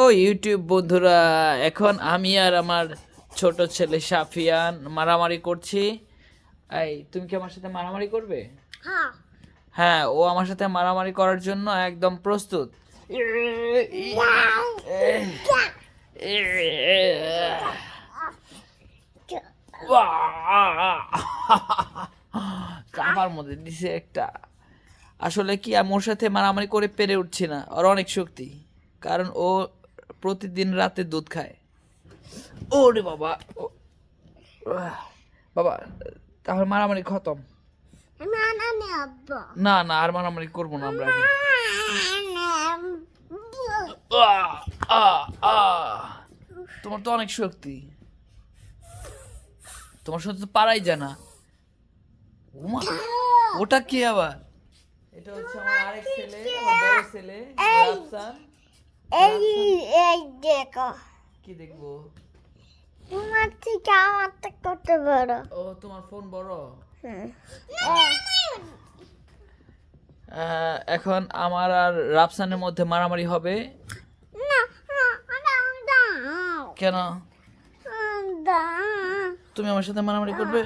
ও YouTube বন্ধুরা, এখন আমি আর আমার ছোট ছেলে সাফিয়ান মারামারি করছি। এই তুমি কি আমার সাথে মারামারি করবে? হ্যাঁ। হ্যাঁ, ও আমার সাথে মারামারি করার জন্য একদম প্রস্তুত। চাপার মধ্যে দিছে একটা। আসলে কি আমি ওর সাথে মারামারি করে পেরে উঠছি না, ওর অনেক শক্তি, কারণ ও প্রতিদিন রাতে দুধ খায়। ওরে বাবা বাবা, তাহলে মারামারি খতম। না না, আর মারামারি করবো না আমরা আগে। তোমার তো অনেক শক্তি, তোমার সাথে তো পারাই যায় না। ওমা, ওটা কি আবার? এটা হচ্ছে আমার আরেক ছেলে, আমার বড় ছেলে রাফসান। দেখো কি দেখবো? তোমার থেকে আমারটা করতে পারো। ও, তোমার ফোন বড়। এখন আমার আর রাফসানের মধ্যে মারামারি হবে। কেন? তুমি আমার সাথে মারামারি করবে?